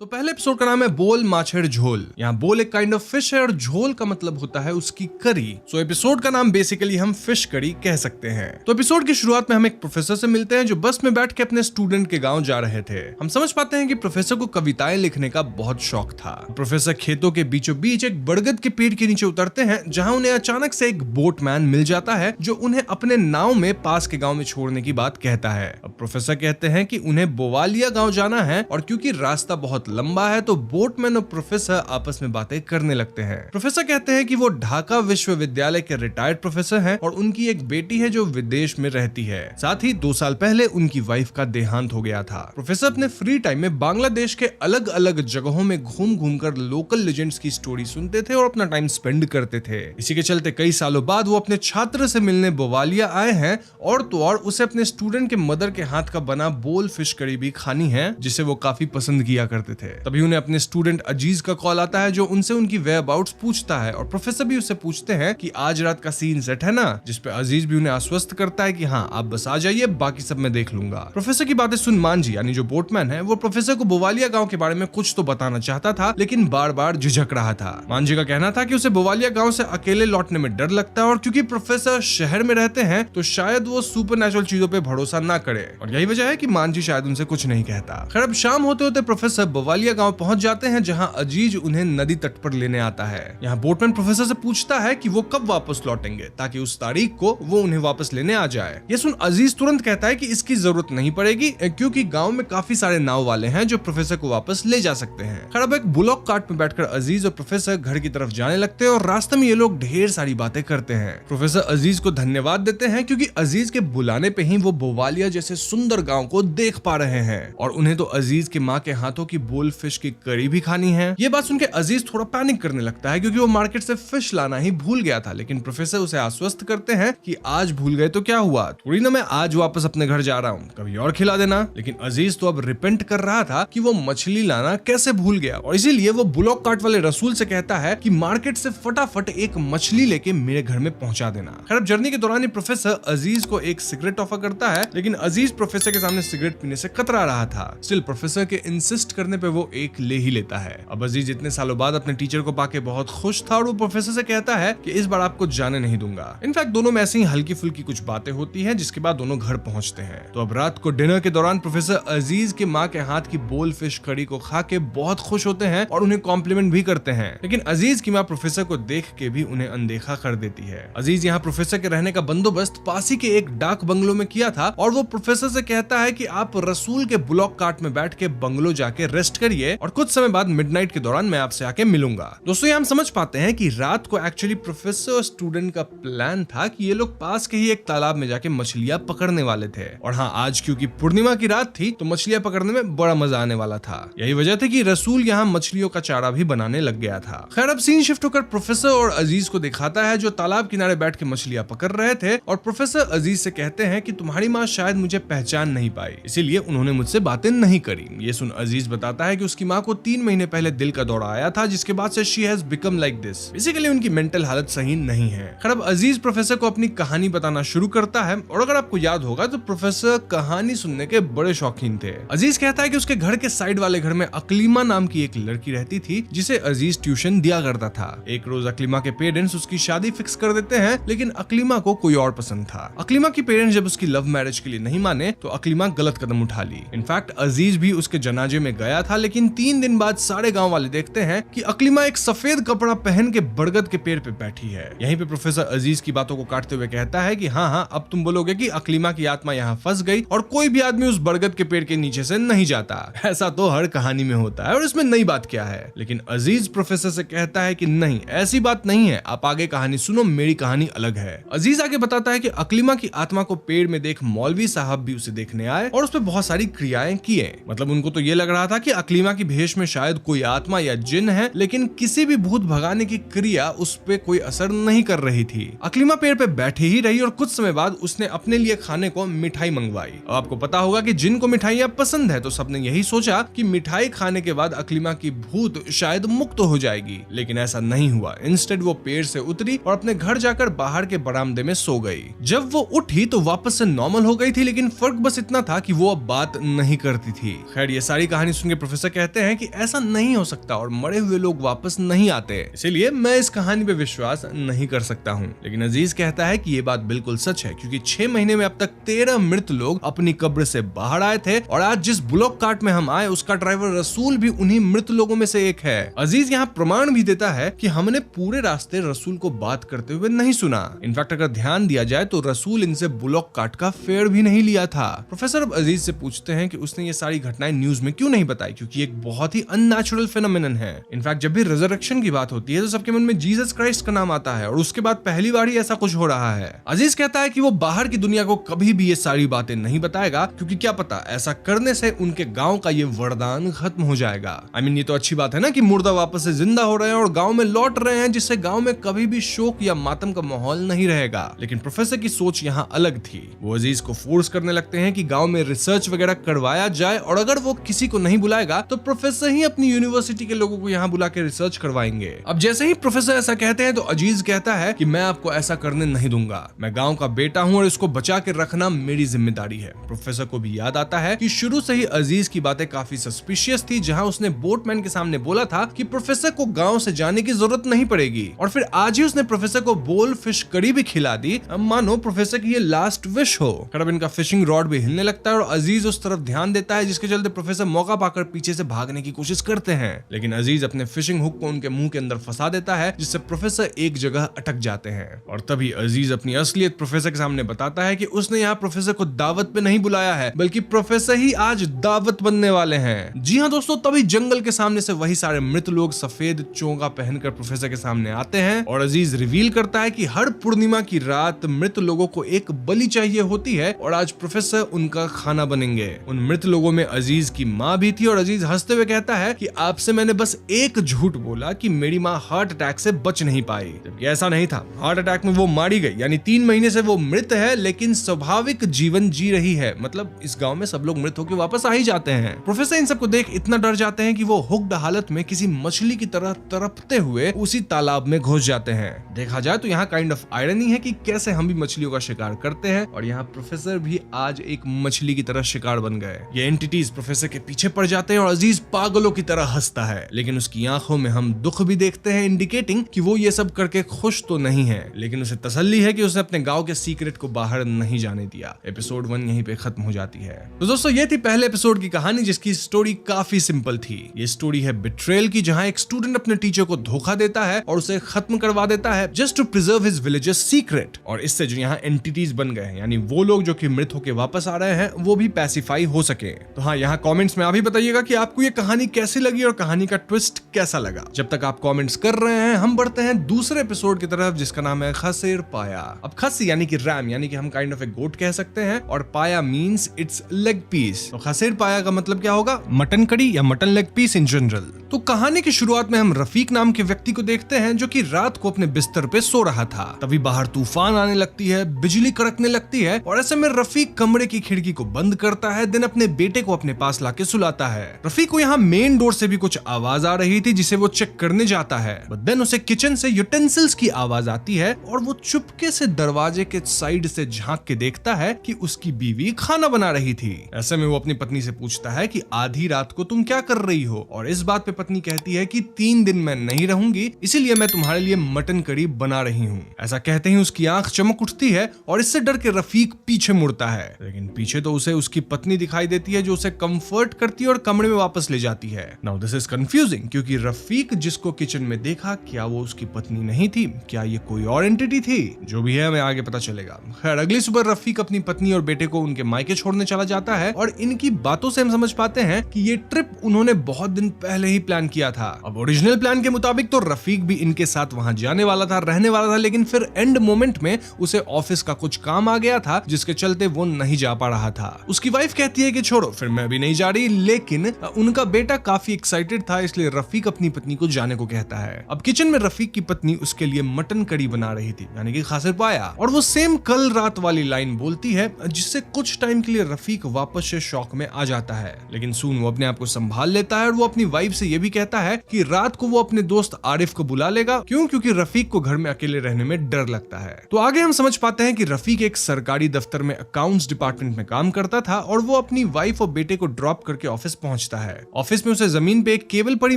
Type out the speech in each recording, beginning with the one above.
तो पहले एपिसोड का नाम है बोल माछेड़ झोल। यहाँ बोल एक काइंड ऑफ फिश है और झोल का मतलब होता है उसकी करी। सो एपिसोड का नाम बेसिकली हम फिश करी कह सकते हैं। तो एपिसोड की शुरुआत में हम एक प्रोफेसर से मिलते हैं जो बस में बैठ के अपने स्टूडेंट के गांव जा रहे थे। हम समझ पाते हैं कि प्रोफेसर को कविताएं लिखने का बहुत शौक था। प्रोफेसर खेतों के बीचों बीच एक बरगद के पेड़ के नीचे उतरते हैं जहाँ उन्हें अचानक से एक बोटमैन मिल जाता है जो उन्हें अपने नाव में पास के गाँव में छोड़ने की बात कहता है। अब प्रोफेसर कहते हैं कि उन्हें बोवालिया गाँव जाना है और क्योंकि रास्ता बहुत लंबा है तो बोटमैन और प्रोफेसर आपस में बातें करने लगते हैं। प्रोफेसर कहते हैं कि वो ढाका विश्वविद्यालय के रिटायर्ड प्रोफेसर हैं और उनकी एक बेटी है जो विदेश में रहती है। साथ ही 2 साल पहले उनकी वाइफ का देहांत हो गया था। प्रोफेसर अपने फ्री टाइम में बांग्लादेश के अलग अलग जगहों में घूम घूम कर लोकल लेजेंड्स की स्टोरी सुनते थे और अपना टाइम स्पेंड करते थे। इसी के चलते कई सालों बाद वो अपने छात्र से मिलने बोवालिया आए हैं और तो और उसे अपने स्टूडेंट के मदर के हाथ का बना बोल फिश करी भी खानी है जिसे वो काफी पसंद किया करते थे। तभी उन्हें अपने स्टूडेंट अजीज का कॉल आता है जो उनसे उनकी वेयरअबाउट्स पूछता है और प्रोफेसर भी उससे पूछते हैं कि आज रात का सीन सेट है ना, जिसपे अजीज भी उन्हें आश्वस्त करता है कि हाँ आप बस आ जाइए, बाकी सब मैं देख लूंगा। प्रोफेसर की बातें सुन मांझी यानी जो बोटमैन है वो प्रोफेसर को बोवालिया गांव के बारे में कुछ तो बताना चाहता था लेकिन बार बार झिझक रहा था। मांझी का कहना था कि उसे बोवालिया गाँव से अकेले लौटने में डर लगता है और क्योंकि प्रोफेसर शहर में रहते हैं तो शायद वो सुपरनैचुरल चीजों पे भरोसा ना करे और यही वजह है कि मांझी शायद उनसे कुछ नहीं कहता। खैर अब शाम होते होते प्रोफेसर बोवालिया गांव पहुंच जाते हैं जहां अजीज उन्हें नदी तट पर लेने आता है। यहाँ बोटमैन प्रोफेसर से पूछता है कि वो कब वापस लौटेंगे ताकि उस तारीख को वो उन्हें वापस लेने आ जाए। ये सुन अजीज तुरंत कहता है कि इसकी जरूरत नहीं पड़ेगी क्योंकि गांव में काफी सारे नाव वाले हैं जो प्रोफेसर को वापस ले जा सकते हैं। खैर अब एक बुलॉक कार्ट में बैठकर अजीज और प्रोफेसर घर की तरफ जाने लगते हैं और रास्ते में ये लोग ढेर सारी बातें करते हैं। प्रोफेसर अजीज को धन्यवाद देते हैं क्योंकि अजीज के बुलाने पे ही वो बोवालिया जैसे सुंदर गाँव को देख पा रहे हैं और उन्हें तो अजीज के माँ के हाथों की बोल फिश की करी भी खानी है। ये बात सुनकर अजीज थोड़ा पैनिक करने लगता है क्योंकि वो मार्केट से फिश लाना ही भूल गया था, लेकिन प्रोफेसर उसे आश्वस्त करते हैं कि आज भूल गए तो क्या हुआ, थोड़ी ना मैं आज वापस अपने घर जा रहा हूँ, कभी और खिला देना। लेकिन अजीज तो अब रिपेंट कर रहा था कि वो मछली लाना कैसे भूल गया और इसीलिए वो बुलॉक कार्ट वाले रसूल से कहता है कि मार्केट से फटाफट एक मछली लेके मेरे घर में पहुंचा देना। खैर अब जर्नी के दौरान प्रोफेसर अजीज को एक सिगरेट ऑफर करता है लेकिन अजीज प्रोफेसर के सामने सिगरेट पीने से कतरा रहा था। स्टिल प्रोफेसर के इंसिस्ट करने पे वो एक ले ही लेता है। अब अजीज इतने सालों बाद अपने टीचर को पाके बहुत खुश था और वो प्रोफेसर से कहता है कि इस बार आपको जाने नहीं दूंगा। इनफैक्ट दोनों में ऐसी ही हल्की फुल्की कुछ बातें होती हैं जिसके बाद दोनों घर पहुंचते हैं। तो अब रात को डिनर के दौरान प्रोफेसर अजीज के माँ के हाथ की बोल फिश करी को खा के बहुत खुश होते हैं और उन्हें कॉम्प्लीमेंट भी करते हैं, लेकिन अजीज की माँ प्रोफेसर को देख के भी उन्हें अनदेखा कर देती है। अजीज यहाँ प्रोफेसर के रहने का बंदोबस्त पास ही के एक डाक बंगलो में किया था और वो प्रोफेसर से कहता है कि आप रसूल के बुलॉक कार्ट में बैठ के बंगलो जाके रेस्ट करिए और कुछ समय बाद मिडनाइट के दौरान मैं आपसे आके मिलूंगा। दोस्तों हम समझ पाते हैं कि रात को एक्चुअली प्रोफेसर और स्टूडेंट का प्लान था कि ये लोग पास के ही एक तालाब में जाके मछलियां पकड़ने वाले थे और हाँ आज क्योंकि पूर्णिमा की रात थी तो मछलियां पकड़ने में बड़ा मजा आने वाला था। यही वजह थी कि रसूल यहाँ मछलियों का चारा भी बनाने लग गया था। खैर अब सीन शिफ्ट होकर प्रोफेसर और अजीज को दिखाता है जो तालाब किनारे बैठ के मछलियां पकड़ रहे थे और प्रोफेसर अजीज से कहते हैं कि तुम्हारी माँ शायद मुझे पहचान नहीं पाई इसीलिए उन्होंने मुझसे बातें नहीं करी। ये सुन अजीज बताता है कि उसकी माँ को 3 महीने पहले दिल का दौरा आया था जिसके बाद से she has become like this. Basically उनकी मेंटल हालत सही नहीं है। खैर अब अजीज प्रोफेसर को अपनी कहानी बताना शुरू करता है और अगर आपको याद होगा तो प्रोफेसर कहानी सुनने के बड़े शौकीन थे। अजीज कहता है कि उसके घर के साइड वाले घर में अकलीमा नाम की एक लड़की रहती थी जिसे अजीज ट्यूशन दिया करता था। एक रोज अकलीमा के पेरेंट्स उसकी शादी फिक्स कर देते हैं लेकिन अकलीमा को कोई और पसंद था। अकलीमा की पेरेंट्स जब उसकी लव मैरिज के लिए नहीं माने तो अकलीमा गलत कदम उठा ली। इनफैक्ट अजीज भी उसके जनाजे में गया था लेकिन 3 दिन बाद सारे गांव वाले देखते हैं कि अकलीमा एक सफेद कपड़ा पहन के बरगद के पेड़ पे बैठी है। यहीं पे प्रोफेसर अजीज की बातों को काटते हुए कहता है कि हाँ अब तुम बोलोगे कि अकलीमा की आत्मा यहाँ फंस गई और कोई भी आदमी उस बरगद के पेड़ के नीचे से नहीं जाता। ऐसा तो हर कहानी में होता है और इसमें नई बात क्या है। लेकिन अजीज प्रोफेसर से कहता है कि नहीं ऐसी बात नहीं है, आप आगे कहानी सुनो, मेरी कहानी अलग है। अजीज आगे बताता है कि अकलीमा की आत्मा को पेड़ में देख मौलवी साहब भी उसे देखने आए और उस पर बहुत सारी क्रियाएं किए। मतलब उनको तो ये लग रहा था कि अकलीमा की भेष में शायद कोई आत्मा या जिन है लेकिन किसी भी भूत भगाने की क्रिया उस पे कोई असर नहीं कर रही थी। अकलीमा पेड़ पे बैठी ही रही और कुछ समय बाद उसने अपने लिए खाने को मिठाई मंगवाई। अब आपको पता होगा कि जिन को मिठाइयाँ पसंद है तो सबने यही सोचा कि मिठाई खाने के बाद अकलीमा की भूत शायद मुक्त हो जाएगी, लेकिन ऐसा नहीं हुआ। इंस्टेड वो पेड़ से उतरी और अपने घर जाकर बाहर के बरामदे में सो गई। जब वो उठी तो वापस से नॉर्मल हो गई थी लेकिन फर्क बस इतना था कि वो अब बात नहीं करती थी। खैर ये सारी कहानी सुन के प्रोफेसर कहते हैं कि ऐसा नहीं हो सकता और मरे हुए लोग वापस नहीं आते, इसीलिए मैं इस कहानी पे विश्वास नहीं कर सकता हूँ। लेकिन अजीज कहता है कि ये बात बिल्कुल सच है, क्योंकि 6 महीने में अब तक 13 मृत लोग अपनी कब्र से बाहर आए थे और आज जिस बुलॉक कार्ट में हम आए उसका ड्राइवर रसूल भी उन्हीं मृत लोगों में से एक है। अजीज यहाँ प्रमाण भी देता है कि हमने पूरे रास्ते रसूल को बात करते हुए नहीं सुना। इनफैक्ट अगर ध्यान दिया जाए तो रसूल इनसे बुलॉक कार्ट का फेयर भी नहीं लिया था। प्रोफेसर अब अजीज से पूछते हैं कि उसने ये सारी घटनाएं न्यूज में क्यों नहीं बताई, क्योंकि एक बहुत ही अननेचुरल फेनोमेनन है। इनफैक्ट जब भी रिजरेक्शन की बात होती है तो सबके मन में जीसस क्राइस्ट का नाम आता है और उसके बाद पहली बार ही ऐसा कुछ हो रहा है। अजीज कहता है कि वो बाहर की दुनिया को कभी भी ये सारी बातें नहीं बताएगा, क्योंकि क्या पता ऐसा करने से उनके गांव का ये वरदान खत्म हो जाएगा। ये तो अच्छी बात है ना कि मुर्दा वापस से जिंदा हो रहे हैं और गांव में लौट रहे हैं, जिससे गांव में कभी भी शोक या मातम का माहौल नहीं रहेगा। लेकिन प्रोफेसर की सोच यहाँ अलग थी। वो अजीज को फोर्स करने लगते हैं कि गांव में रिसर्च वगैरह करवाया जाए और अगर वो किसी को नहीं बुलाएगा तो प्रोफेसर ही अपनी यूनिवर्सिटी के लोगों को यहाँ बुला के रिसर्च करवाएंगे। अब जैसे ही प्रोफेसर ऐसा कहते हैं तो अजीज कहता है कि मैं आपको ऐसा करने नहीं दूंगा, मैं गांव का बेटा हूँ और इसको बचा के रखना मेरी जिम्मेदारी है। प्रोफेसर को भी याद आता है कि शुरू से ही अजीज की बातें काफी सस्पिशियस थी, जहाँ उसने बोटमैन के सामने बोला था कि प्रोफेसर को गांव से जाने की जरूरत नहीं पड़ेगी और फिर आज ही उसने प्रोफेसर को बोल फिश करी भी खिला दी, मानो प्रोफेसर की ये लास्ट विश हो। अब इनका फिशिंग रॉड भी हिलने लगता है और अजीज उस तरफ ध्यान देता है, जिसके चलते प्रोफेसर मौका पाकर पीछे से भागने की कोशिश करते हैं। लेकिन अजीज अपने फिशिंग हुक को उनके मुंह के अंदर फंसा देता है, जिससे प्रोफेसर एक जगह अटक जाते हैं। और तभी अजीज अपनी असलियत प्रोफेसर के सामने बताता है कि उसने यहाँ प्रोफेसर को दावत पे नहीं बुलाया है, बल्कि प्रोफेसर ही आज दावत बनने वाले हैं। जी हाँ दोस्तों, तभी जंगल के सामने से वही सारे मृत लोग सफेद चोगा पहनकर प्रोफेसर के सामने आते हैं और अजीज रिवील करता है कि हर पूर्णिमा की रात मृत लोगों को एक बलि चाहिए होती है और आज प्रोफेसर उनका खाना बनेंगे। उन मृत लोगों में अजीज की माँ भी थी और अजीज हंसते हुए कहता है कि आपसे मैंने बस एक झूठ बोला कि मेरी माँ हार्ट अटैक से बच नहीं पाई, जबकि ऐसा नहीं था। हार्ट अटैक में वो मारी गई, यानी 3 महीने से वो मृत है लेकिन स्वाभाविक जीवन जी रही है। मतलब इस गांव में सब लोग मृत होकर वापस आ ही जाते हैं। प्रोफेसर इन सबको देख इतना डर जाते हैं कि वो हुक्ड हालत में किसी मछली की तरह तड़पते हुए उसी तालाब में घुस जाते हैं। देखा जाए तो यहाँ काइंड ऑफ आयरनी है कि कैसे हम भी मछलियों का शिकार करते हैं और यहाँ प्रोफेसर भी आज एक मछली की तरह शिकार बन गए। ये एंटिटीज प्रोफेसर के पीछे पड़ जाते हैं और अजीज पागलों की तरह हंसता है, लेकिन उसकी आंखों में हम दुख भी देखते हैं, इंडिकेटिंग कि वो ये सब करके खुश तो नहीं है, लेकिन उसे तसल्ली है कि उसने अपने गांव के सीक्रेट को बाहर नहीं जाने दिया। एपिसोड 1 यहीं पे खत्म हो जाती है। तो दोस्तों ये थी पहले एपिसोड की कहानी, जिसकी स्टोरी काफी सिंपल थी। ये स्टोरी है बिट्रेयल की, जहां एक स्टूडेंट अपने टीचर को धोखा देता है और उसे खत्म करवा देता है just to preserve his villages secret. और इससे जो यहाँ एंटिटीज बन गए हैं, यानी वो लोग जो कि मृत होके वापस आ रहे हैं, वो भी पैसिफाई हो सके। तो हाँ, यहाँ कमेंट्स में आप भी बताइएगा कि आपको ये कहानी कैसी लगी और कहानी का ट्विस्ट कैसा लगा। जब तक आप कमेंट्स कर रहे हैं, हम बढ़ते हैं दूसरे एपिसोड की तरफ, जिसका नाम है खसेर पाया। अब खसी यानी कि रैम, यानी कि हम काइंड ऑफ ए गोट कह सकते हैं, और पाया मींस इट्स लेग पीस। तो खसेर पाया का मतलब क्या होगा? मटन कड़ी या mutton leg piece in general. तो कहानी की शुरुआत में हम रफीक नाम के व्यक्ति को देखते हैं, जो कि रात को अपने बिस्तर पे सो रहा था। तभी बाहर तूफान आने लगती है, बिजली कड़कने लगती है और ऐसे में रफीक कमरे की खिड़की को बंद करता है, देन अपने बेटे को अपने पास लाके सुलाता है। रफीक को यहाँ मेन डोर से भी कुछ आवाज आ रही थी, जिसे वो चेक करने जाता है, बट देन उसे किचन से यूटेंसिल्स की आवाज आती है और वो चुपके से दरवाजे के साइड से झांक के देखता है कि उसकी बीवी खाना बना रही थी। ऐसे में वो अपनी पत्नी से पूछता है कि आधी रात को तुम क्या कर रही हो, और इस बात पे पत्नी कहती है कि 3 दिन मैं नहीं रहूंगी, इसीलिए मैं तुम्हारे लिए मटन करी बना रही हूँ। ऐसा कहते ही उसकी आंख चमक उठती है और इससे डर के रफीक पीछे मुड़ता है, लेकिन पीछे तो उसे उसकी पत्नी दिखाई देती है, जो उसे कंफर्ट करती है और कमरे में वापस ले जाती है। नाउ दिस इज कंफ्यूजिंग, क्योंकि रफीक जिसको किचन में देखा, क्या वो उसकी पत्नी नहीं थी? क्या ये कोई और एंटिटी थी? जो भी है हमें आगे पता चलेगा। खैर, अगली सुबह रफीक अपनी पत्नी और बेटे को उनके मायके छोड़ने चला जाता है और इनकी बातों से हम समझ पाते हैं कि ये ट्रिप उन्होंने बहुत दिन पहले ही प्लान किया था। अब ओरिजिनल प्लान के मुताबिक तो रफीक भी इनके साथ वहां जाने वाला था, रहने वाला था, लेकिन फिर एंड मोमेंट में उसे ऑफिस का कुछ काम आ गया था, जिसके चलते वो नहीं जा पा रहा था। उसकी वाइफ कहती है कि छोड़ो, फिर मैं भी नहीं जा रही, लेकिन उनका बेटा काफी एक्साइटेड था, इसलिए रफीक अपनी पत्नी को जाने को कहता है। अब किचन में रफीक की पत्नी उसके लिए मटन करी बना रही थी, यानी कि खासिर पाया, और वो सेम कल रात वाली लाइन बोलती है, जिससे कुछ टाइम के लिए रफीक वापस से शॉक में आ जाता है। लेकिन सून वो अपने आप को संभाल लेता है और वो अपनी वाइफ से ये भी कहता है कि रात को वो अपने दोस्त आरिफ को बुला लेगा। क्यों? क्योंकि रफीक को घर में अकेले रहने में डर लगता है। तो आगे हम समझ पाते हैं कि रफीक एक सरकारी दफ्तर में अकाउंट्स डिपार्टमेंट में काम करता था और वो अपनी वाइफ और बेटे को ड्रॉप करके ऑफिस पहुंच पहुंचता है। ऑफिस में उसे जमीन पे एक केबल पड़ी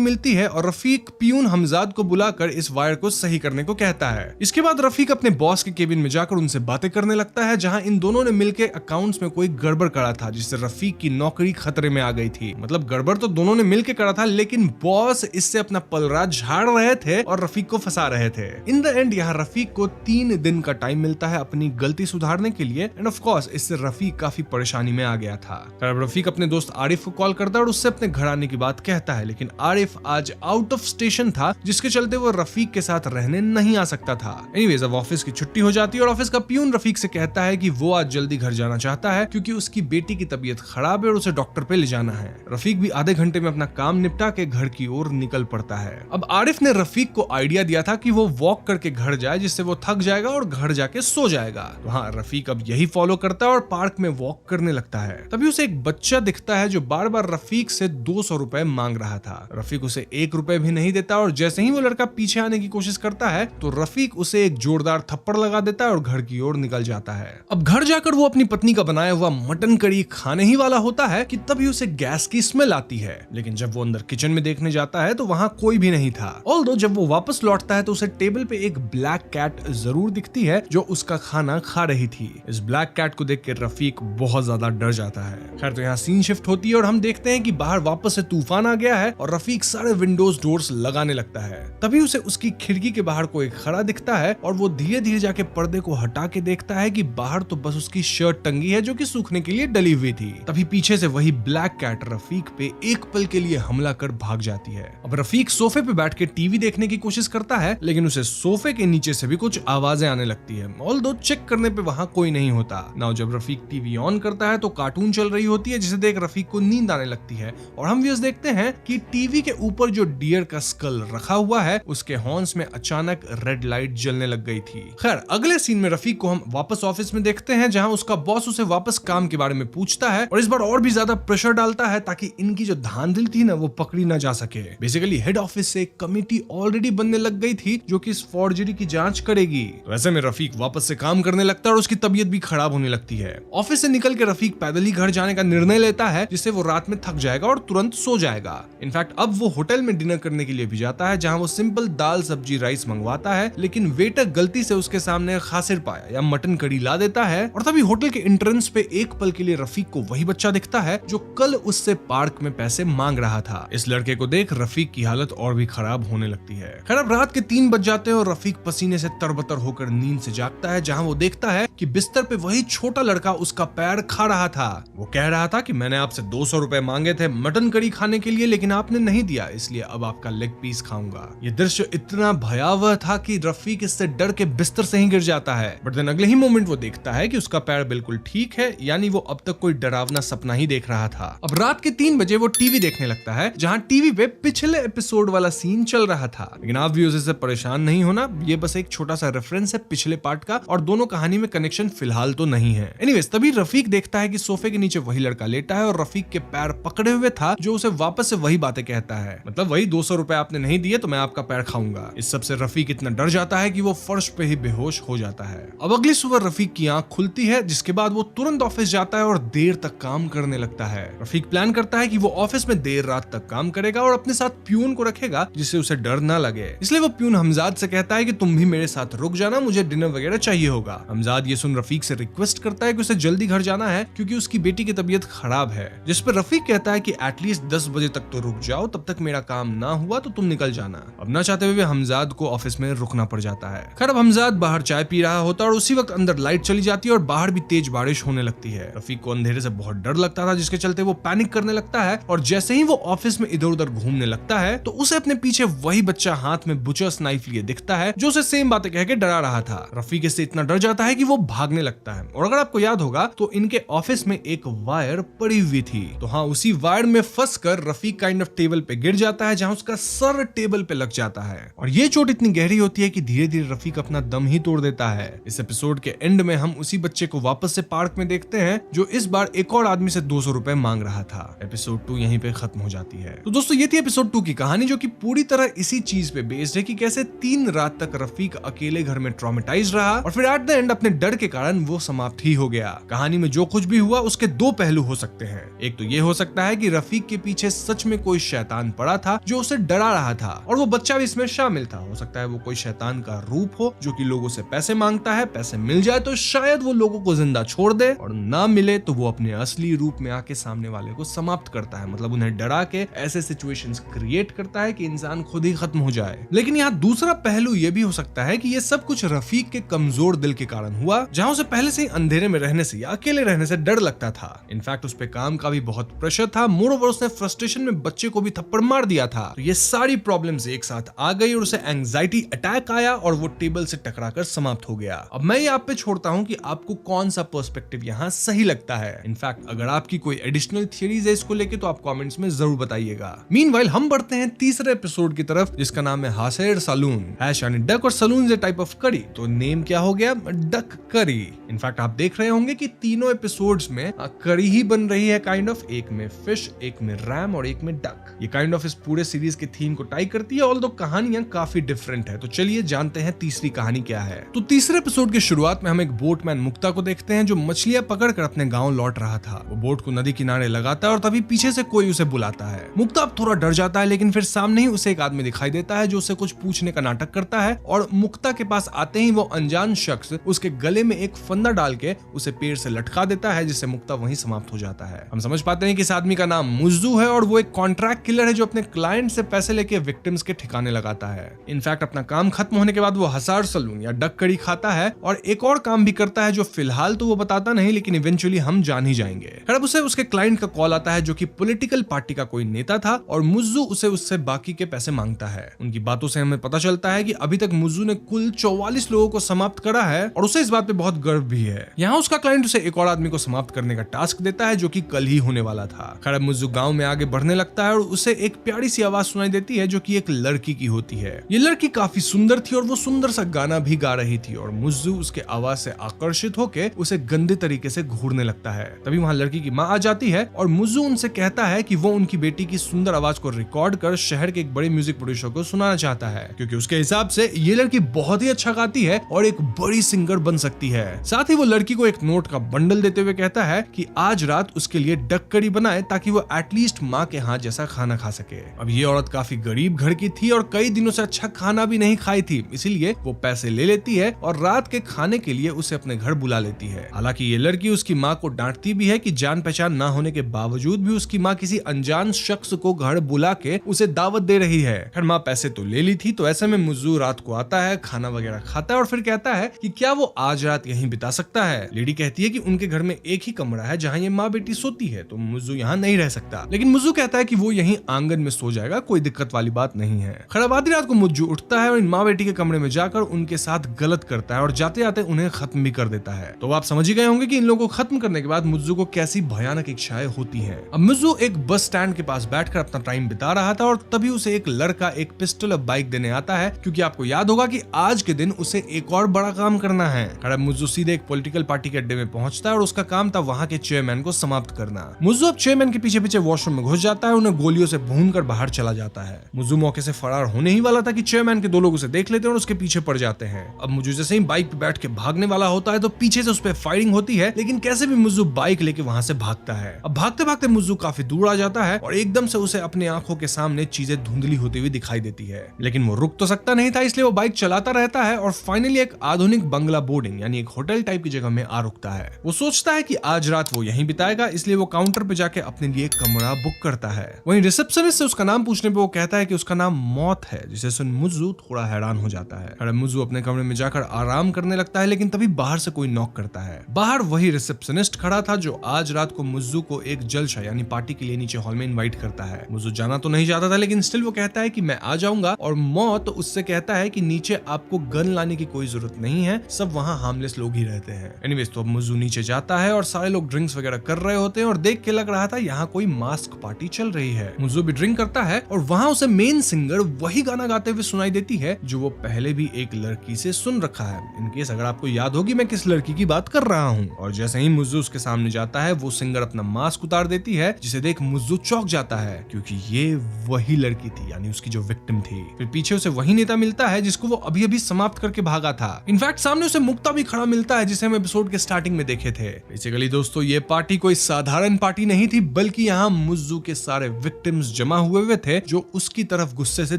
मिलती है और रफीक पियून हमजाद को बुलाकर इस वायर को सही करने को कहता है। इसके बाद रफीक अपने बॉस के केबिन में जाकर उनसे बातें करने लगता है, जहां इन दोनों ने मिलकर अकाउंट्स में कोई गड़बड़ करा था, जिससे रफीक की नौकरी खतरे में आ गई थी। मतलब गड़बड़ तो दोनों ने मिलकर करा था, लेकिन बॉस इससे अपना पलड़ा झाड़ रहे थे और रफीक को फंसा रहे थे। इन द एंड यहाँ रफीक को 3 दिन का टाइम मिलता है अपनी गलती सुधारने के लिए, एंड ऑफ कोर्स इससे रफीक काफी परेशानी में आ गया था। तब रफीक अपने दोस्त आरिफ को कॉल करता है और उससे अपने घर आने की बात कहता है, लेकिन आरिफ आज आउट ऑफ स्टेशन था, जिसके चलते वो रफीक के साथ रहने नहीं आ सकता था। एनीवेज अब ऑफिस की छुट्टी हो जाती है और ऑफिस का पियून रफीक से कहता है कि वो आज जल्दी घर जाना चाहता है क्योंकि उसकी बेटी की तबीयत खराब है और उसे डॉक्टर पे ले जाना है। रफीक भी आधे घंटे में अपना काम निपटा के घर की ओर निकल पड़ता है। अब आरिफ ने रफीक को आइडिया दिया था कि वो वॉक करके घर जाए, जिससे वो थक जाएगा और घर जाके सो जाएगा। तो हाँ, रफीक अब यही फॉलो करता है और पार्क में वॉक करने लगता है। तभी उसे एक बच्चा दिखता है जो बार बार रफीक से 200 रुपए मांग रहा था। रफीक उसे 1 रुपए भी नहीं देता और जैसे ही वो लड़का पीछे आने की कोशिश करता है तो रफीक उसे एक जोरदार थप्पड़ लगा देता है और घर की ओर निकल जाता है। अब घर जाकर वो अपनी पत्नी का बनाया हुआ मटन करी खाने ही वाला होता है कि तभी उसे गैस की स्मेल आती है, लेकिन जब वो अंदर किचन में देखने जाता है तो वहां कोई भी नहीं था। ऑल्दो जब वो वापस लौटता है तो उसे टेबल पे एक ब्लैक कैट जरूर दिखती है जो उसका खाना खा रही थी। इस ब्लैक कैट को देख के रफीक बहुत ज्यादा डर जाता है। खैर तो यहाँ सीन शिफ्ट होती है और हम देखते हैं कि बाहर वापस से तूफान आ गया है और रफीक सारे विंडोज डोर्स लगाने लगता है। तभी उसे उसकी खिड़की के बाहर कोई खड़ा दिखता है और वो धीरे धीरे जाके पर्दे को हटा के देखता है कि बाहर तो बस उसकी शर्ट टंगी है जो कि सूखने के लिए डली हुई थी। तभी पीछे से वही ब्लैक कैट रफीक पे एक पल के लिए हमला कर भाग जाती है। अब रफीक सोफे पे बैठ के टीवी देखने की कोशिश करता है, लेकिन उसे सोफे के नीचे से भी कुछ आवाजें आने लगती है। ऑल्दो चेक करने पे वहां कोई नहीं होता। नाउ जब रफीक टीवी ऑन करता है तो कार्टून चल रही होती है, जिसे देख रफीक को नींद आने लगती है और हम व्यूअर्स देखते हैं कि टीवी के ऊपर जो डियर का स्कल रखा हुआ है उसके हॉर्न्स में अचानक रेड लाइट जलने लग गई थी। खैर अगले सीन में रफीक को हम वापस ऑफिस में देखते हैं, जहां उसका बॉस उसे वापस काम के बारे में पूछता है और इस बार और भी ज्यादा प्रेशर डालता है ताकि इनकी जो धांधली थी ना वो पकड़ी ना जा सके। बेसिकली हेड ऑफिस से एक कमेटी ऑलरेडी बनने लग गई थी जो कि इस फॉर्जरी की जांच करेगी। तो ऐसे में रफीक वापस से काम करने लगता है और उसकी तबीयत भी खराब होने लगती है। ऑफिस से निकल के रफीक पैदल ही घर जाने का निर्णय लेता है, जिससे वो रात में थक जाएगा और तुरंत सो जाएगा। इनफैक्ट अब वो होटल में डिनर करने के लिए भी जाता है, जहां वो सिंपल दाल सब्जी राइस मंगवाता है, लेकिन वेटर गलती से उसके सामने खासिर पाया या मटन कड़ी ला देता है। और तभी होटल के एंट्रेंस पे एक पल के लिए रफीक को वही बच्चा दिखता है जो कल उससे पार्क में पैसे मांग रहा था। इस लड़के को देख रफीक की हालत और भी खराब होने लगती है। खैर अब रात के 3 बज जाते हैं और रफीक पसीने से तरबतर होकर नींद से जागता है, जहां वो देखता है कि बिस्तर पे वही छोटा लड़का उसका पैर खा रहा था। वो कह रहा था कि मैंने आपसे 200 रुपए मांगे थे मटन कड़ी खाने के लिए, लेकिन आपने नहीं दिया, इसलिए अब आपका लेग पीस खाऊंगा। ये दृश्य इतना भयावह था कि रफीक इससे डर के बिस्तर से ही गिर जाता है। बट देन अगले ही मोमेंट वो देखता है कि उसका पैर बिल्कुल ठीक है, यानी वो अब तक कोई डरावना सपना ही देख रहा था। अब रात के 3 बजे वो टीवी देखने लगता है, जहां टीवी पे पिछले एपिसोड वाला सीन चल रहा था। लेकिन आप व्यूअर्स से परेशान नहीं होना, ये बस एक छोटा सा रेफरेंस है पिछले पार्ट का और दोनों कहानी में कनेक्शन फिलहाल तो नहीं है। एनीवेज तभी रफीक देखता है कि सोफे के नीचे वही लड़का लेटा है और रफीक के पैर पकड़े हुए था, जो उसे वापस से वही बातें कहता है, मतलब वही 200 रुपए आपने नहीं दिए तो मैं आपका पैर खाऊंगा। इस सब से रफीक इतना डर जाता है कि वो फर्श पे ही बेहोश हो जाता है। अब अगली सुबह रफीक की आंख खुलती है, जिसके बाद वो तुरंत ऑफिस जाता है और देर तक काम करने लगता है। रफीक प्लान करता है कि वो ऑफिस में देर रात तक काम करेगा और अपने साथ प्यून को रखेगा, जिससे उसे डर ना लगे। इसलिए वो प्यून हमजाद से कहता है कि तुम भी मेरे साथ रुक जाना, मुझे डिनर वगैरह चाहिए होगा। हमजाद ये सुन रफीक से रिक्वेस्ट करता है कि उसे जल्दी घर जाना है क्योंकि उसकी बेटी की तबीयत खराब है, जिस पर रफीक कहता है कि एटलीस्ट 10 बजे तक तो रुक जाओ, तब तक मेरा काम ना हुआ तो तुम निकल जाना। अब ना चाहते हुए हमजाद को ऑफिस में रुकना पड़ जाता है। खैर अब हमजाद बाहर चाय पी रहा होता है और उसी वक्त अंदर लाइट चली जाती है और बाहर भी तेज बारिश होने लगती है। रफीक को अंधेरे से बहुत डर लगता था, जिसके चलते वो पैनिक करने लगता है और जैसे ही वो ऑफिस में इधर उधर घूमने लगता है तो उसे अपने पीछे वही बच्चा हाथ में बुचर्स नाइफ लिए दिखता है, जो उसे सेम बातें कह के डरा रहा था। रफीक इससे इतना डर जाता है कि वो भागने लगता है। और अगर आपको याद होगा तो इनके ऑफिस में एक वायर पड़ी हुई थी, तो हाँ उसी वायर में फंसकर रफीक काइंड ऑफ टेबल पे गिर जाता है, जहां उसका सर टेबल पे लग जाता है और ये चोट इतनी गहरी होती है कि धीरे धीरे रफीक अपना दम ही तोड़ देता है। इस एपिसोड के एंड में हम उसी बच्चे को वापस से पार्क में देखते हैं, जो इस बार एक और आदमी से 200 रुपए मांग रहा था। एपिसोड 2 यहीं पे खत्म हो जाती है। तो दोस्तों ये थी एपिसोड 2 की कहानी, जो कि पूरी तरह इसी चीज पे बेस्ड है कि कैसे 3 रात तक रफीक अकेले घर में ट्रॉमेटाइज रहा और फिर एट द एंड अपने डर के कारण वो समाप्त ही हो गया। कहानी में जो कुछ भी हुआ उसके 2 पहलू हो सकते हैं। एक तो ये हो सकता है है कि रफीक के पीछे सच में कोई शैतान पड़ा था जो उसे डरा रहा था, और वो बच्चा भी इसमें शामिल था। हो सकता है वो कोई शैतान का रूप हो जो कि लोगों से पैसे मांगता है, पैसे मिल जाए तो शायद वो लोगों को जिंदा छोड़ दे, और ना मिले तो वो अपने असली रूप में आके सामने वाले को समाप्त करता है। मतलब उन्हें डरा के ऐसे सिचुएशंस क्रिएट करता है कि इंसान खुद ही खत्म हो जाए। लेकिन यहाँ दूसरा पहलू ये भी हो सकता है कि ये सब कुछ रफीक के कमजोर दिल के कारण हुआ, जहां उसे पहले से ही अंधेरे में रहने से या अकेले रहने से डर लगता था। इनफैक्ट उस पे काम का भी बहुत प्रेशर था। मोरओवर उसने फ्रस्ट्रेशन में बच्चे को भी थप्पड़ मार दिया था। तो ये सारी प्रॉब्लम्स एक साथ आ गई और उसे एंजाइटी अटैक आया और वो टेबल से टकराकर समाप्त हो गया। अब मैं ये आप पे छोड़ता हूँ कि आपको कौन सा पर्सपेक्टिव यहाँ सही लगता है। इनफैक्ट अगर आपकी कोई एडिशनल थियरीज है इसको लेके तो आप कमेंट्स में जरूर बताइएगा। मीनवाइल हम बढ़ते हैं तीसरे एपिसोड की तरफ, जिसका नाम है हासेर सलून। हैश यानी डक और सलून is a type of curry, तो नेम क्या हो गया? डक करी। इनफैक्ट आप देख रहे होंगे कि तीनों एपिसोड्स में करी ही बन रही है काइंड ऑफ, एक में फिश, एक में रैम और एक में डक। ये काइंड ऑफ इस पूरे सीरीज के थीम को टाई करती है, ऑल्दो कहानियां काफी डिफरेंट है। तो चलिए जानते हैं तीसरी कहानी क्या है। तो तीसरे एपिसोड की शुरुआत में हम एक बोटमैन मुक्ता को देखते हैं जो मछलियां पकड़कर अपने गांव लौट रहा था। वो बोट को नदी किनारे लगाता है और तभी पीछे से कोई उसे बुलाता है। मुक्ता अब थोड़ा डर जाता है, लेकिन फिर सामने ही उसे एक आदमी दिखाई देता है जो उसे कुछ पूछने का नाटक करता है, और मुक्ता के पास आते ही वो अनजान शख्स उसके गले में एक फंदा डाल के उसे पेड़ से लटका देता है, जिससे मुक्ता वहीं समाप्त हो जाता है। हम समझ पाते हैं कि इस आदमी का नाम मुज्जू है और वो एक कॉन्ट्रैक्ट किलर है जो अपने क्लाइंट से पैसे लेके विक्टिम्स के ठिकाने लगाता है। इनफैक्ट अपना काम खत्म होने के बाद वो हसार सलून या डक कड़ी खाता है और एक और काम भी करता है जो फिलहाल तो वो बताता नहीं, लेकिन इवेंचुअली हम जान ही जाएंगे। खैर उसे उसके क्लाइंट का कॉल आता है जो कि पॉलिटिकल पार्टी का कोई नेता था, और मुज्जू उसे उससे बाकी के पैसे मांगता है। उनकी बातों से हमें पता चलता है कि अभी तक मुज्जू ने कुल 44 लोगों को समाप्त करा है और उसे इस बात पे बहुत गर्व भी है। यहाँ उसका क्लाइंट उसे एक और आदमी को समाप्त करने का टास्क देता है जो कि कल ही होने वाला था। खैर मुज्जू गांव में आगे बढ़ने लगता है और उसे एक प्यारी सी आवाज सुनाई देती है जो कि एक लड़की की होती है। ये लड़की काफी सुंदर थी और वो सुंदर सा गाना भी गा रही थी, और मुज्जू उसके आवाज से आकर्षित होके उसे गंदे तरीके से घूरने लगता है। तभी वहाँ लड़की की माँ आ जाती है और मुज्जू उनसे कहता है कि वो उनकी बेटी की सुंदर आवाज को रिकॉर्ड कर शहर के एक बड़े म्यूजिक प्रोड्यूसर को सुनाना चाहता है, क्योंकि उसके हिसाब से ये लड़की बहुत ही अच्छा गाती है और एक बड़ी सिंगर बन सकती है। साथ ही वो लड़की को एक नोट का बंडल देते हुए कहता है कि आज रात उसके लिए डक कड़ी बनाए ताकि वो एटलीस्ट माँ के हाथ जैसा खाना खा सके। अब ये औरत काफी गरीब घर की थी और कई दिनों से अच्छा खाना भी नहीं खाई थी, इसीलिए वो पैसे ले लेती है और रात के खाने के लिए उसे अपने घर बुला लेती है। हालांकि ये लड़की उसकी माँ को डांटती भी है कि जान पहचान ना होने के बावजूद भी उसकी माँ किसी अनजान शख्स को घर बुला के उसे दावत दे रही है। खैर माँ पैसे तो ले ली थी, तो ऐसे में मुज्जू रात को आता है, खाना वगैरह खाता है और फिर कहता है कि क्या वो आज रात यहीं बिता सकता है। लेडी कहती है कि उनके घर में एक ही कमरा है जहाँ ये माँ बेटी सोती है, तो मुज्जू यहाँ नहीं रह सकता। लेकिन मुज्जू कहता है कि वो यहीं आंगन में सो जाएगा, कोई दिक्कत वाली बात नहीं है। खैर आधी रात को मुज्जू उठता है और इन माँ बेटी के कमरे में जाकर उनके साथ गलत करता है और जाते जाते उन्हें खत्म भी कर देता है। तो आप समझ ही गए होंगे कि इन लोगों को खत्म करने के बाद मुज्जू को कैसी भयानक इच्छाएं होती हैं। अब मुज्जू एक बस स्टैंड के पास बैठकर अपना टाइम बिता रहा था और तभी उसे एक लड़का एक पिस्टल और बाइक देने आता है, क्योंकि आपको याद होगा कि आज के दिन उसे एक और बड़ा काम करना है। खैर मुज्जू सीधे एक पॉलिटिकल पार्टी के अड्डे में पहुंचता है और उसका काम था वहां के चेयरमैन को समाप्त करना। मुज्जू अब चेयरमैन के पीछे पीछे वॉशरूम में घुस जाता है, उन्हें गोलियों से भूनकर बाहर चला जाता है। मुज्जू मौके से फरार होने ही वाला था कि चेयरमैन के दो लोग उसे देख लेते हैं और उसके पीछे पड़ जाते हैं। अब मुज्जू जैसे ही बाइक पे बैठ के भागने वाला होता है तो पीछे से उस पर फायरिंग होती है, लेकिन कैसे भी मुज्जू बाइक लेके वहां से भागता है। अब भागते भागते मुज्जू काफी दूर आ जाता है और एकदम से उसे अपने आंखों के सामने चीजें धुंधली होती हुई दिखाई देती है, लेकिन वो रुक तो सकता नहीं था, इसलिए वो बाइक चलाता रहता है और फाइनली एक आधुनिक बंगला बोर्डिंग यानी एक होटल टाइप की जगह में आ रुकता है। वो सोचता है कि आज रात वो यहीं बिताएगा, इसलिए वो काउंटर पे जाके अपने लिए कमरा बुक करता है। वहीं रिसेप्शनिस्ट से उसका नाम पूछने पे वो कहता है कि उसका नाम मौत है, जिसे सुन मुज्जू थोड़ा हैरान हो जाता है। अरे मुज्जू अपने कमरे में जाकर आराम करने लगता है, लेकिन तभी बाहर से कोई नॉक करता है। बाहर वही रिसेप्शनिस्ट खड़ा था जो आज रात को मुज्जू को एक जलसा यानी पार्टी के लिए नीचे हॉल में इनवाइट करता है। मुज्जू जाना तो नहीं चाहता था, लेकिन स्टिल वो कहता है कि मैं आ जाऊंगा, और मौत उससे कहता है कि नीचे आपको गन लाने की कोई जरूरत नहीं है, सब वहाँ हार्मलेस लोग ही रहते हैं। एनीवेज तो अब मुज्जू नीचे जाता है और सारे लोग ड्रिंक्स वगैरह कर रहे होते हैं और देख के लग रहा था यहाँ कोई मास्क पार्टी चल रही है। मुज्जू भी ड्रिंक करता है और वहाँ उसे मेन सिंगर वही गाना गाते हुए सुनाई देती है जो वो पहले भी एक लड़की से सुन रखा है। इनकेस अगर आपको याद होगी मैं किस लड़की की बात कर रहा हूँ। और जैसे ही मुज्जू उसके सामने जाता है वो सिंगर अपना मास्क उतार देती है, जिसे देख मुज्जू चौंक जाता है, क्योंकि ये वही लड़की थी यानी उसकी जो विक्टिम थी। फिर पीछे उसे वही नेता मिलता है जिसको वो अभी अभी समाप्त करके भागा था। इनफैक्ट सामने उसे मुक्ता भी खड़ा मिलता है, जिसे हम एपिसोड के स्टार्टिंग में देखे थे। बेसिकली दोस्तों ये पार्टी कोई साधारण पार्टी नहीं थी, बल्कि यहाँ मुज्जू के सारे विक्टिम्स जमा हुए थे जो उसकी तरफ गुस्से से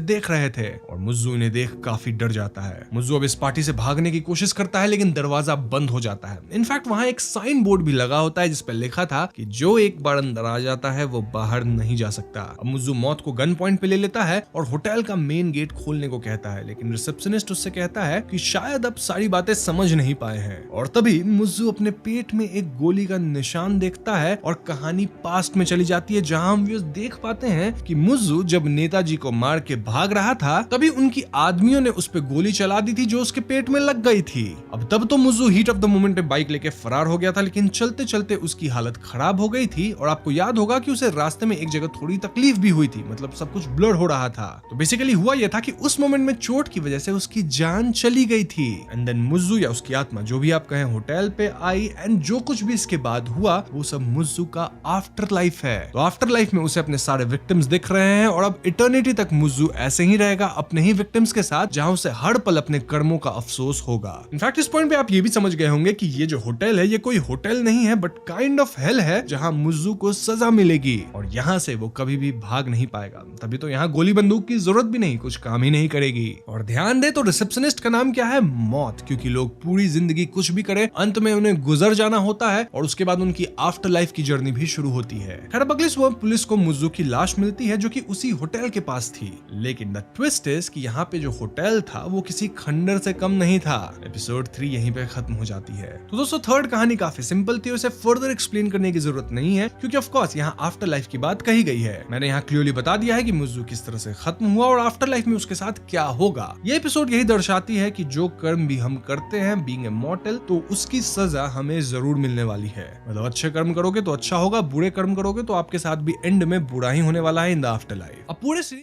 देख रहे थे और मुज्जू इन्हें देख काफी डर जाता है। मुज्जू अब इस पार्टी से भागने की कोशिश करता है लेकिन दरवाजा बंद हो जाता है। इनफैक्ट वहां एक साइन बोर्ड भी लगा होता है जिस पर लिखा था कि जो एक बार अंदर आ जाता है वो बाहर नहीं जा सकता। अब मुज्जू मौत को गन पॉइंट पे ले लेता है और होटल का मेन गेट खोलने को कहता है, लेकिन रिसेप्शनिस्ट उससे कहता है कि शायद अब सारी बातें समझ नहीं पाए हैं। और तभी मुज्जू अपने पेट में एक गोली का निशान देखता है और कहानी पास्ट में चली जाती है जहां हम देख पाते हैं कि मुज्जू जब नेताजी को मार के भाग रहा था तभी उनकी आदमियों ने उस पे गोली चला दी थी जो उसके पेट में लग गई थी। अब तब तो Mujju heat of the moment पे बाइक लेके फरार हो गया था, लेकिन चलते चलते उसकी हालत खराब हो गई थी और आपको याद होगा कि उसे रास्ते में एक जगह थोड़ी तकलीफ भी हुई थी, मतलब सब कुछ ब्लर हो रहा था। तो बेसिकली हुआ यह था कि उस मोमेंट में चोट की वजह से उसकी जान चली गई थी एंड देन मुज्जू या उसकी आत्मा जो भी आप कहें होटल पे आई एंड जो कुछ भी इसके बाद हुआ वो सब मुज्जू का आफ्टर लाइफ है। तो आफ्टर लाइफ में उसे अपने सारे विक्टिम्स दिख रहे हैं और अब इटर्निटी तक मुज्जू ऐसे ही रहेगा अपने ही विक्टिम्स के साथ जहां उसे हर पल अपने कर्मों का अफसोस होगा। इनफैक्ट इस पॉइंट पे आप ये भी समझ गए होंगे कि ये जो होटल है ये कोई होटल नहीं है बट काइंड ऑफ हेल है जहां मुज्जू को सजा मिलेगी और यहाँ से वो कभी भी भाग नहीं पाएगा। तभी तो यहाँ गोली बंदूक की जरूरत भी नहीं, कुछ काम ही नहीं करेगी। और ध्यान दे तो रिसेप्शनिस्ट का नाम क्या है? मौत, क्योंकि लोग पूरी जिंदगी कुछ भी करे अंत में उन्हें गुजर जाना होता है और उसके बाद उनकी आफ्टर लाइफ की जर्नी भी शुरू होती है। खैर अगली सुबह पुलिस को मुज्जू की लाश मिलती है जो कि उसी होटल के पास थी, लेकिन द ट्विस्ट इज कि यहाँ पे जो होटल था वो किसी खंडर से कम नहीं था। एपिसोड 3 यहीं पे खत्म हो जाती है। तो दोस्तों थर्ड कहानी काफी सिंपल थी, उसे फर्दर एक्सप्लेन करने की जरूरत नहीं है क्योंकि ऑफ कोर्स यहाँ आफ्टर लाइफ की बात कही गई है। मैंने यहाँ क्लियरली बता दिया है कि मुज्जू किस तरह से खत्म हुआ और आफ्टर लाइफ में उसके साथ क्या होगा। ये एपिसोड यही दर्शाती है कि जो कर्म भी हम करते हैं बीइंग इमॉर्टल तो उसकी सजा हमें जरूर मिलने वाली है। मतलब अच्छे कर्म करोगे तो अच्छा होगा, बुरे कर्म करोगे तो आपके साथ भी एंड में बुरा ही होने वाला है इन द आफ्टर लाइफ। अब पूरे